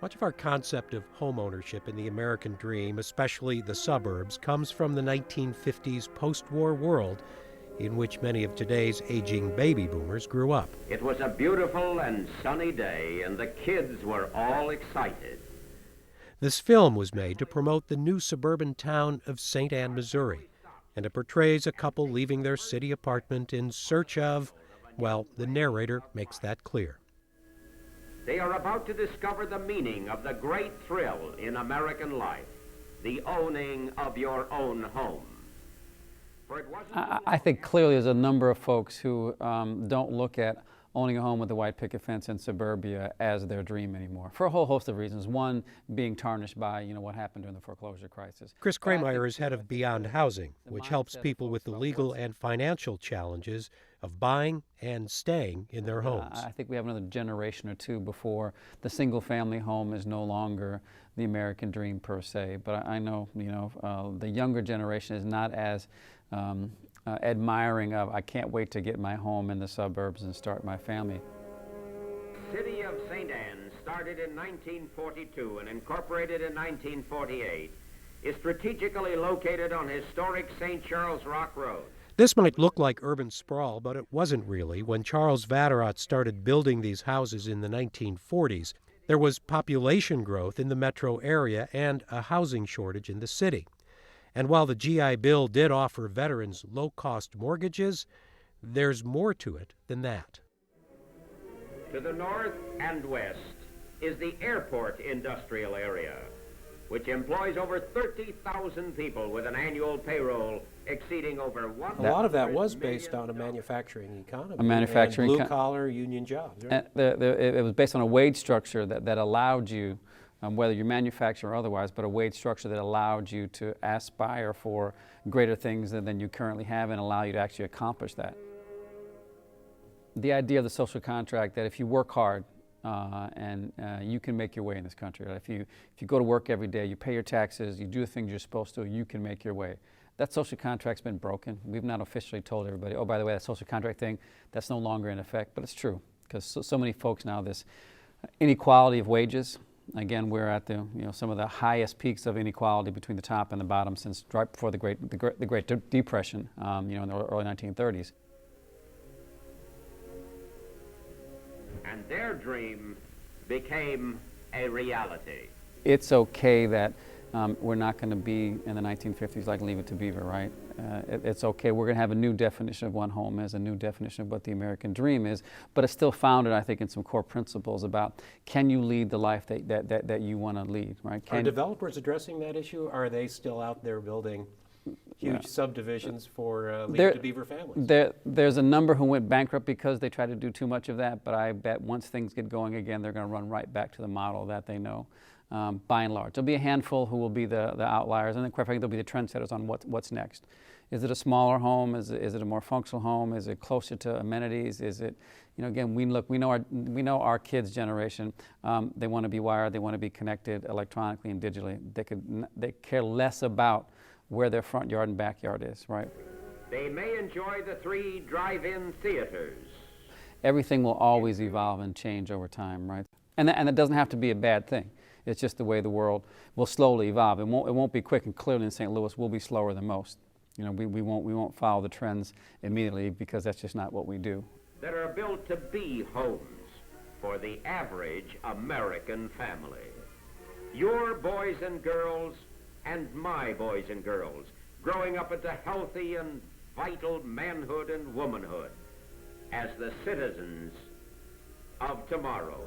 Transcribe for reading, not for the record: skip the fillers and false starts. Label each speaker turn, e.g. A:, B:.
A: Much of our concept of home ownership in the American dream, especially the suburbs, comes from the 1950s post-war world in which many of today's aging baby boomers grew up.
B: It was a beautiful and sunny day, and the kids were all excited.
A: This film was made to promote the new suburban town of St. Anne, Missouri, and it portrays a couple leaving their city apartment in search of, well, the narrator makes that clear.
B: They are about to discover the meaning of the great thrill in American life, the owning of your own home.
C: I think clearly there's a number of folks who don't look at owning a home with a white picket fence in suburbia as their dream anymore, for a whole host of reasons. One being tarnished by, what happened during the foreclosure crisis.
A: Chris Krameyer is head of Beyond Housing, which helps people with the legal and financial challenges of buying and staying in their homes.
C: I think we have another generation or two before the single-family home is no longer the American dream per se. But I know, the younger generation is not as admiring of, I can't wait to get my home in the suburbs and start my family.
B: The city of St. Anne, started in 1942 and incorporated in 1948, is strategically located on historic St. Charles Rock Road.
A: This might look like urban sprawl, but it wasn't really. When Charles Vatterott started building these houses in the 1940s, there was population growth in the metro area and a housing shortage in the city. And while the GI Bill did offer veterans low-cost mortgages, there's more to it than that.
B: To the north and west is the airport industrial area, which employs over 30,000 people with an annual payroll exceeding over $100
A: A lot of that was based on a manufacturing economy.
C: A manufacturing
A: blue-collar union jobs, right?
C: It was based on a wage structure that allowed you, whether you're manufacturing or otherwise, but a wage structure that allowed you to aspire for greater things than you currently have and allow you to actually accomplish that. The idea of the social contract that if you work hard, you can make your way in this country. Right? If you go to work every day, you pay your taxes, you do the things you're supposed to, you can make your way. That social contract's been broken. We've not officially told everybody, oh, by the way, that social contract thing, that's no longer in effect, but it's true. Because so many folks now, this inequality of wages, again, we're at the some of the highest peaks of inequality between the top and the bottom since right before the Great Depression, in the early 1930s.
B: And their dream became a reality.
C: It's okay that we're not going to be in the 1950s like Leave It to Beaver, right? It's okay. We're going to have a new definition of what home is, a new definition of what the American dream is, but it's still founded, I think, in some core principles about can you lead the life that you want to lead, right?
A: Are developers addressing that issue? Are they still out there building huge subdivisions for Leave It to Beaver families?
C: There's a number who went bankrupt because they tried to do too much of that, but I bet once things get going again, they're going to run right back to the model that they know. By and large, there'll be a handful who will be the outliers, and then quite frankly, there'll be the trendsetters on what's next. Is it a smaller home? Is it a more functional home? Is it closer to amenities? Is it, again, we know our kids' generation. They want to be wired. They want to be connected electronically and digitally. They care less about where their front yard and backyard is, right?
B: They may enjoy the 3 drive-in theaters.
C: Everything will always evolve and change over time, right? And that doesn't have to be a bad thing. It's just the way the world will slowly evolve. It won't be quick, and clearly in St. Louis we'll be slower than most. We won't follow the trends immediately because that's just not what we do.
B: That are built to be homes for the average American family. Your boys and girls and my boys and girls growing up into healthy and vital manhood and womanhood as the citizens of tomorrow.